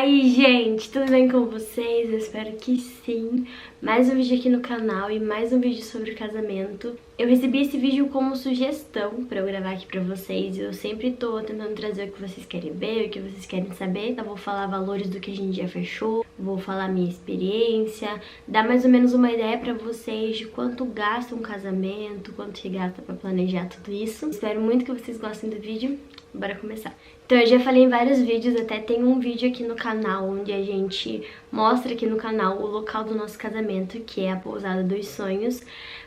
aí, gente, tudo bem com vocês? Eu espero que sim. Mais um vídeo aqui no canal e mais um vídeo sobre casamento. Eu recebi esse vídeo como sugestão pra eu gravar aqui pra vocês. Eu sempre tô tentando trazer o que vocês querem ver, o que vocês querem saber. Eu vou falar valores do que a gente já fechou, vou falar minha experiência, dar mais ou menos uma ideia pra vocês de quanto gasta um casamento, quanto se gasta pra planejar tudo isso. Espero muito que vocês gostem do vídeo. Bora começar. Então eu já falei em vários vídeos, até tem um vídeo aqui no canal onde a gente mostra aqui no canal o local do nosso casamento, que é a Pousada dos Sonhos.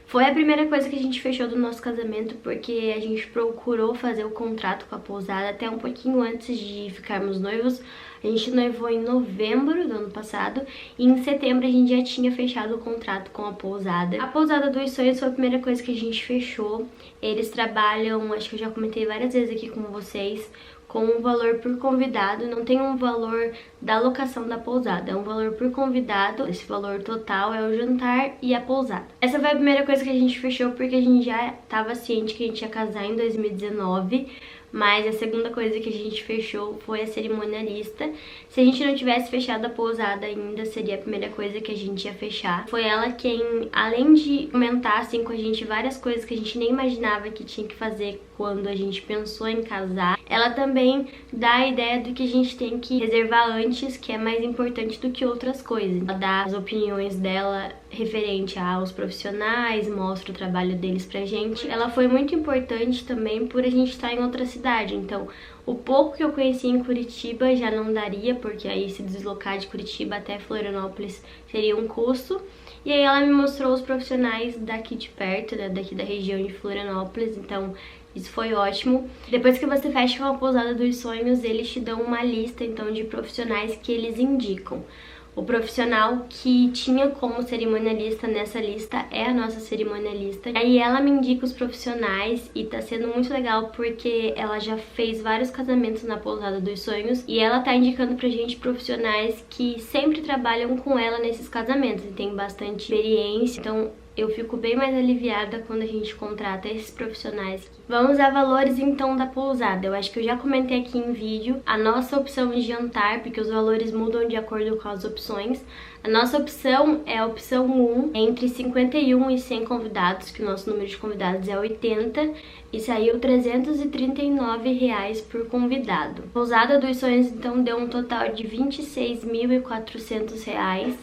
Foi a primeira coisa que a gente fechou do nosso casamento, porque a gente procurou fazer o contrato com a pousada até um pouquinho antes de ficarmos noivos. A gente noivou em novembro do ano passado e em setembro a gente já tinha fechado o contrato com a pousada. A Pousada dos Sonhos foi a primeira coisa que a gente fechou. Eles trabalham, acho que eu já comentei várias vezes aqui com vocês, com um valor por convidado, não tem um valor da locação da pousada, é um valor por convidado. Esse valor total é o jantar e a pousada. Essa foi a primeira coisa que a gente fechou porque a gente já estava ciente que a gente ia casar em 2019, mas a segunda coisa que a gente fechou foi a cerimonialista. Se a gente não tivesse fechado a pousada ainda, seria a primeira coisa que a gente ia fechar. Foi ela quem, além de comentar assim com a gente várias coisas que a gente nem imaginava que tinha que fazer quando a gente pensou em casar, ela também dá a ideia do que a gente tem que reservar antes, que é mais importante do que outras coisas. Ela dá as opiniões dela referente aos profissionais, mostra o trabalho deles pra gente. Ela foi muito importante também por a gente estar em outra cidade, então o pouco que eu conheci em Curitiba já não daria, porque aí se deslocar de Curitiba até Florianópolis seria um custo. E aí ela me mostrou os profissionais daqui de perto, né, daqui da região de Florianópolis, então isso foi ótimo. Depois que você fecha com a Pousada dos Sonhos, eles te dão uma lista então de profissionais que eles indicam. O profissional que tinha como cerimonialista nessa lista é a nossa cerimonialista. Aí ela me indica os profissionais e tá sendo muito legal porque ela já fez vários casamentos na Pousada dos Sonhos e ela tá indicando pra gente profissionais que sempre trabalham com ela nesses casamentos e tem bastante experiência. Então eu fico bem mais aliviada quando a gente contrata esses profissionais. Vamos a valores então da pousada. Eu acho que eu já comentei aqui em vídeo a nossa opção de jantar, porque os valores mudam de acordo com as opções. A nossa opção é a opção 1, entre 51 e 100 convidados, que o nosso número de convidados é 80, e saiu R$ 339 por convidado. A Pousada dos Sonhos então deu um total de R$ 26.400.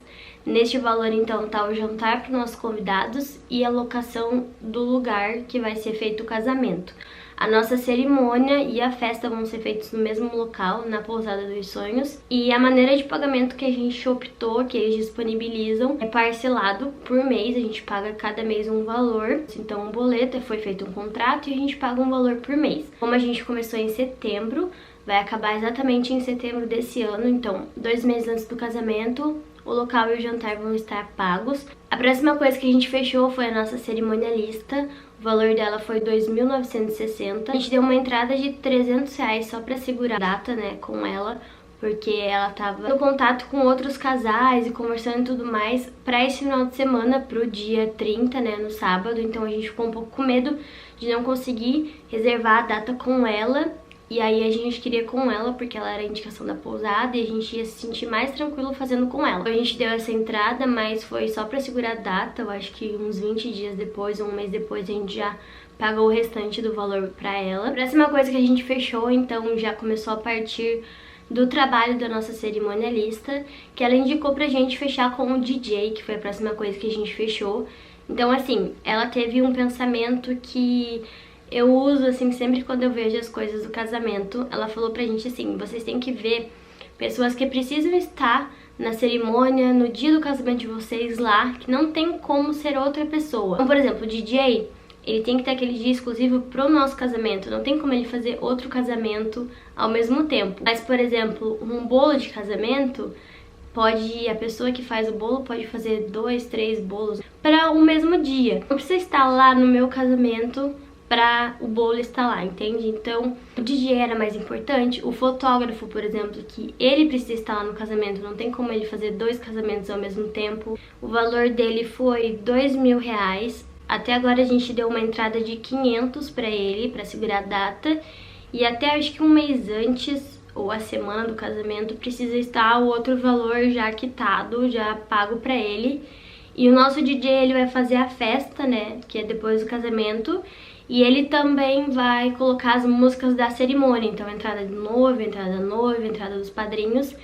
Neste valor, então, tá o jantar para os nossos convidados e a locação do lugar que vai ser feito o casamento. A nossa cerimônia e a festa vão ser feitos no mesmo local, na Pousada dos Sonhos. E a maneira de pagamento que a gente optou, que eles disponibilizam, é parcelado por mês. A gente paga cada mês um valor. Então, um boleto, foi feito um contrato e a gente paga um valor por mês. Como a gente começou em setembro, vai acabar exatamente em setembro desse ano. Então, 2 meses antes do casamento, o local e o jantar vão estar pagos. A próxima coisa que a gente fechou foi a nossa cerimonialista. O valor dela foi R$ 2.960. A gente deu uma entrada de R$ 300 só pra segurar a data, né, com ela, porque ela tava no contato com outros casais e conversando e tudo mais pra esse final de semana, pro dia 30, né, no sábado. Então a gente ficou um pouco com medo de não conseguir reservar a data com ela. E aí a gente queria com ela, porque ela era a indicação da pousada e a gente ia se sentir mais tranquilo fazendo com ela. A gente deu essa entrada, mas foi só pra segurar a data. Eu acho que uns 20 dias depois, um mês depois, a gente já pagou o restante do valor pra ela. A próxima coisa que a gente fechou, então, já começou a partir do trabalho da nossa cerimonialista, que ela indicou pra gente fechar com o DJ, que foi a próxima coisa que a gente fechou. Então, assim, ela teve um pensamento que eu uso, assim, sempre quando eu vejo as coisas do casamento. Ela falou pra gente assim: vocês têm que ver pessoas que precisam estar na cerimônia, no dia do casamento de vocês lá, que não tem como ser outra pessoa. Então, por exemplo, o DJ, ele tem que ter aquele dia exclusivo pro nosso casamento, não tem como ele fazer outro casamento ao mesmo tempo. Mas, por exemplo, um bolo de casamento, a pessoa que faz o bolo pode fazer 2, 3 bolos para o mesmo dia. Não precisa estar lá no meu casamento pra o bolo estar lá, entende? Então, o DJ era mais importante. O fotógrafo, por exemplo, que ele precisa estar lá no casamento, não tem como ele fazer 2 casamentos ao mesmo tempo. O valor dele foi R$ 2.000. Até agora a gente deu uma entrada de 500 pra ele, pra segurar a data. E até acho que um mês antes, ou a semana do casamento, precisa estar o outro valor já quitado, já pago pra ele. E o nosso DJ, ele vai fazer a festa, né, que é depois do casamento, e ele também vai colocar as músicas da cerimônia, então entrada do noivo, entrada da noiva, entrada dos padrinhos,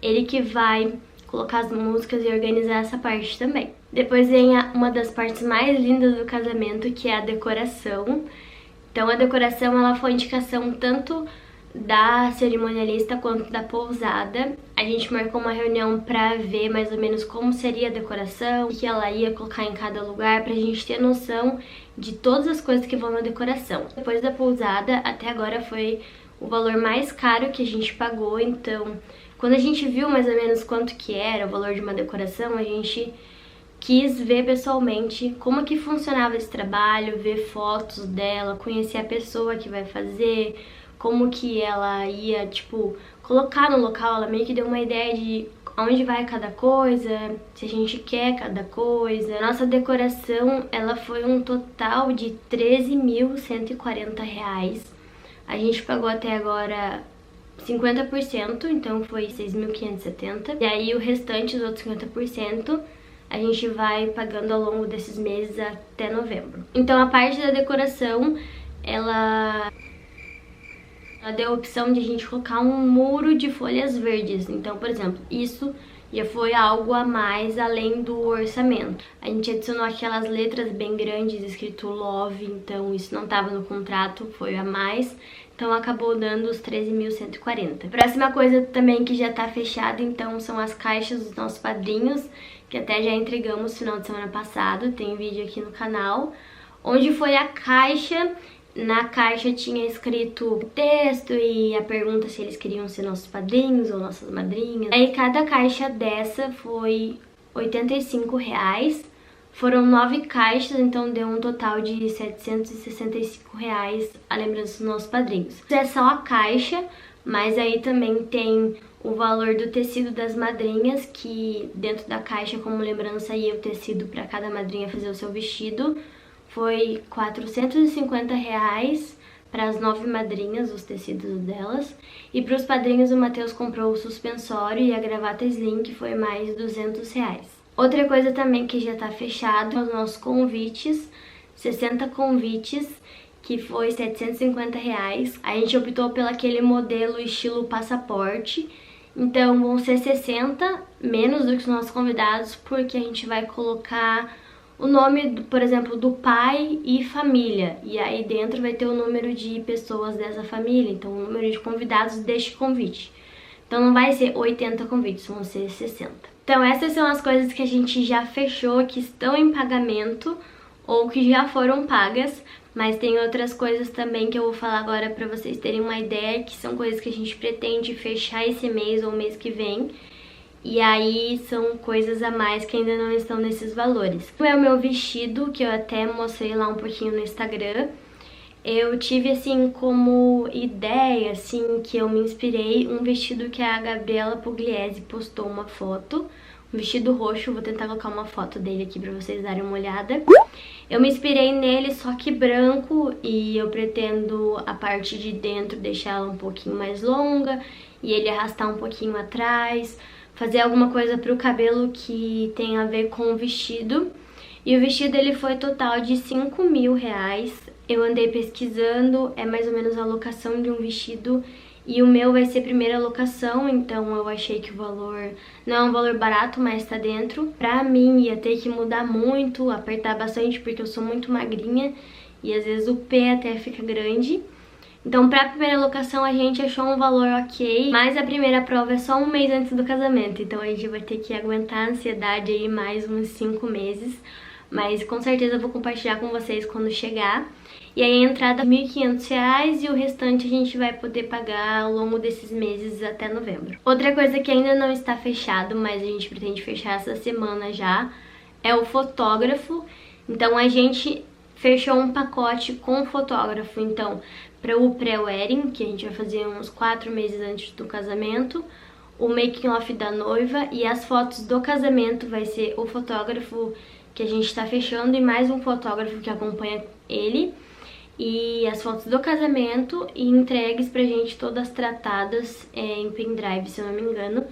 ele que vai colocar as músicas e organizar essa parte também. Depois vem uma das partes mais lindas do casamento, que é a decoração. Então a decoração, ela foi indicação tanto da cerimonialista quanto da pousada. A gente marcou uma reunião pra ver mais ou menos como seria a decoração, o que ela ia colocar em cada lugar, pra gente ter noção de todas as coisas que vão na decoração. Depois da pousada, até agora foi o valor mais caro que a gente pagou, então quando a gente viu mais ou menos quanto que era o valor de uma decoração, a gente quis ver pessoalmente como que funcionava esse trabalho, ver fotos dela, conhecer a pessoa que vai fazer, como que ela ia, tipo, colocar no local. Ela meio que deu uma ideia de onde vai cada coisa, se a gente quer cada coisa. Nossa decoração, ela foi um total de R$13.140. A gente pagou até agora 50%, então foi 6.570. E aí o restante, os outros 50%, a gente vai pagando ao longo desses meses até novembro. Então a parte da decoração, ela deu a opção de a gente colocar um muro de folhas verdes. Então, por exemplo, isso já foi algo a mais além do orçamento. A gente adicionou aquelas letras bem grandes escrito Love, então isso não estava no contrato, foi a mais. Então acabou dando os 13.140. Próxima coisa também que já tá fechada, então, são as caixas dos nossos padrinhos, que até já entregamos no final de semana passado, tem vídeo aqui no canal. Onde foi a caixa, na caixa tinha escrito o texto e a pergunta se eles queriam ser nossos padrinhos ou nossas madrinhas. Aí cada caixa dessa foi R$85. Foram 9 caixas, então deu um total de R$765 a lembrança dos nossos padrinhos. É só a caixa, mas aí também tem o valor do tecido das madrinhas, que dentro da caixa, como lembrança, ia o tecido para cada madrinha fazer o seu vestido. Foi R$450 para as 9 madrinhas, os tecidos delas. E para os padrinhos, o Matheus comprou o suspensório e a gravata slim, que foi mais R$200. Outra coisa também que já tá fechado são os nossos convites, 60 convites, que foi R$750. A gente optou pelo aquele modelo estilo passaporte, então vão ser 60, menos do que os nossos convidados, porque a gente vai colocar o nome, por exemplo, do pai e família, e aí dentro vai ter o número de pessoas dessa família, então o número de convidados deste convite. Então não vai ser 80 convites, vão ser 60. Então essas são as coisas que a gente já fechou, que estão em pagamento ou que já foram pagas, mas tem outras coisas também que eu vou falar agora pra vocês terem uma ideia, que são coisas que a gente pretende fechar esse mês ou mês que vem. E aí são coisas a mais que ainda não estão nesses valores. É o meu vestido, que eu até mostrei lá um pouquinho no Instagram. Eu tive, assim, como ideia, assim, que eu me inspirei, um vestido que a Gabriela Pugliese postou uma foto, um vestido roxo. Vou tentar colocar uma foto dele aqui pra vocês darem uma olhada. Eu me inspirei nele, só que branco, e eu pretendo a parte de dentro deixá-la um pouquinho mais longa e ele arrastar um pouquinho atrás, fazer alguma coisa pro cabelo que tem a ver com o vestido. E o vestido, ele foi total de R$5.000. Eu andei pesquisando, é mais ou menos a locação de um vestido, e o meu vai ser primeira locação, então eu achei que o valor não é um valor barato, mas tá dentro. Pra mim ia ter que mudar muito, apertar bastante, porque eu sou muito magrinha e às vezes o pé até fica grande. Então pra primeira locação a gente achou um valor ok, mas a primeira prova é só um mês antes do casamento, então a gente vai ter que aguentar a ansiedade aí mais uns 5 meses. Mas com certeza eu vou compartilhar com vocês quando chegar. E aí a entrada é R$1.500 e o restante a gente vai poder pagar ao longo desses meses até novembro. Outra coisa que ainda não está fechado, mas a gente pretende fechar essa semana já, é o fotógrafo. Então a gente fechou um pacote com o fotógrafo, então, para o pré-wedding, que a gente vai fazer uns 4 meses antes do casamento, o making off da noiva e as fotos do casamento vai ser o fotógrafo que a gente tá fechando e mais um fotógrafo que acompanha ele. e as fotos do casamento e entregues pra gente todas tratadas em pendrive, se eu não me engano.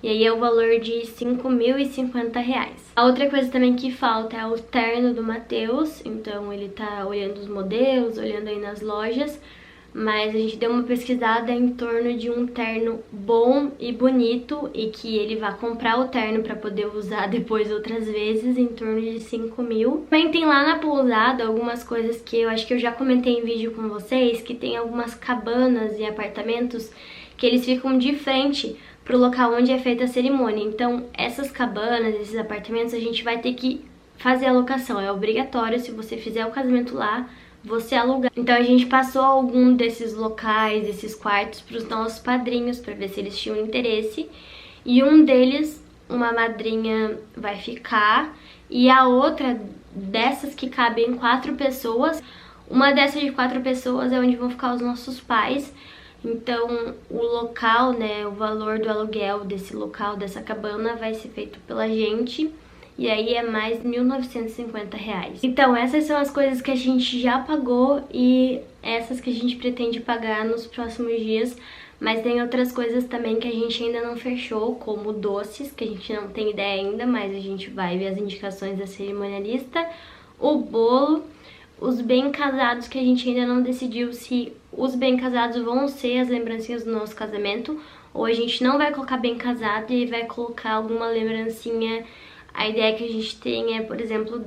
E aí é o valor de R$5.050. A outra coisa também que falta é o terno do Matheus, então ele tá olhando os modelos, olhando aí nas lojas, mas a gente deu uma pesquisada em torno de um terno bom e bonito e que ele vai comprar o terno para poder usar depois outras vezes, em torno de 5 mil. Também tem lá na pousada algumas coisas que eu acho que eu já comentei em vídeo com vocês, que tem algumas cabanas e apartamentos que eles ficam de frente pro local onde é feita a cerimônia. Então essas cabanas, esses apartamentos, a gente vai ter que fazer a locação, é obrigatório. Se você fizer o casamento lá, você alugar. Então a gente passou algum desses locais, desses quartos pros nossos padrinhos pra ver se eles tinham interesse. E um deles, uma madrinha vai ficar, e a outra dessas que cabem 4 pessoas, uma dessas de 4 pessoas é onde vão ficar os nossos pais. Então o local, né, o valor do aluguel desse local, dessa cabana, vai ser feito pela gente. E aí é mais R$1.950. Então essas são as coisas que a gente já pagou e essas que a gente pretende pagar nos próximos dias. Mas tem outras coisas também que a gente ainda não fechou, como doces, que a gente não tem ideia ainda, mas a gente vai ver as indicações da cerimonialista. O bolo, os bem casados, que a gente ainda não decidiu se os bem casados vão ser as lembrancinhas do nosso casamento, ou a gente não vai colocar bem casado e vai colocar alguma lembrancinha. A ideia que a gente tem é, por exemplo,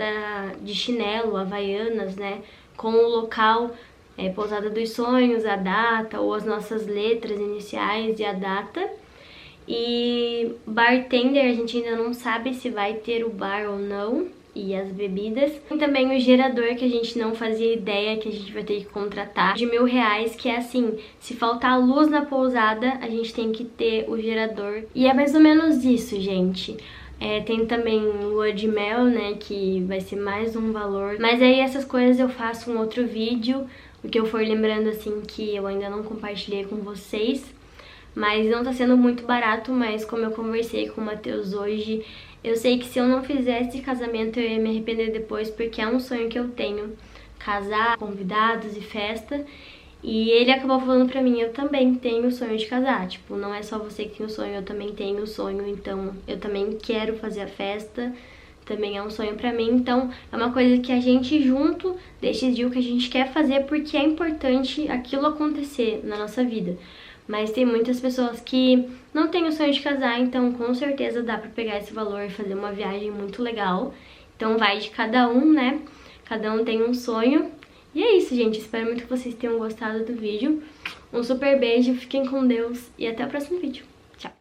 de chinelo, havaianas, né, com o local, pousada dos sonhos, a data, ou as nossas letras iniciais e a data. E bartender, a gente ainda não sabe se vai ter o bar ou não, e as bebidas. Tem também o gerador, que a gente não fazia ideia que a gente vai ter que contratar, de R$1.000, que é assim, se faltar luz na pousada, a gente tem que ter o gerador. E é mais ou menos isso, gente. Tem também lua de mel, né, que vai ser mais um valor. Mas aí essas coisas eu faço um outro vídeo, o que eu for lembrando, assim, que eu ainda não compartilhei com vocês. Mas não tá sendo muito barato, mas como eu conversei com o Matheus hoje, eu sei que se eu não fizesse casamento eu ia me arrepender depois, porque é um sonho que eu tenho, casar, convidados e festa. E ele acabou falando pra mim, eu também tenho o sonho de casar, tipo, não é só você que tem o sonho, eu também tenho o sonho, então eu também quero fazer a festa, também é um sonho pra mim. Então é uma coisa que a gente junto decidiu que a gente quer fazer, porque é importante aquilo acontecer na nossa vida. Mas tem muitas pessoas que não têm o sonho de casar, então com certeza dá pra pegar esse valor e fazer uma viagem muito legal. Então vai de cada um, né? Cada um tem um sonho. E é isso, gente. Espero muito que vocês tenham gostado do vídeo. Um super beijo, fiquem com Deus e até o próximo vídeo. Tchau!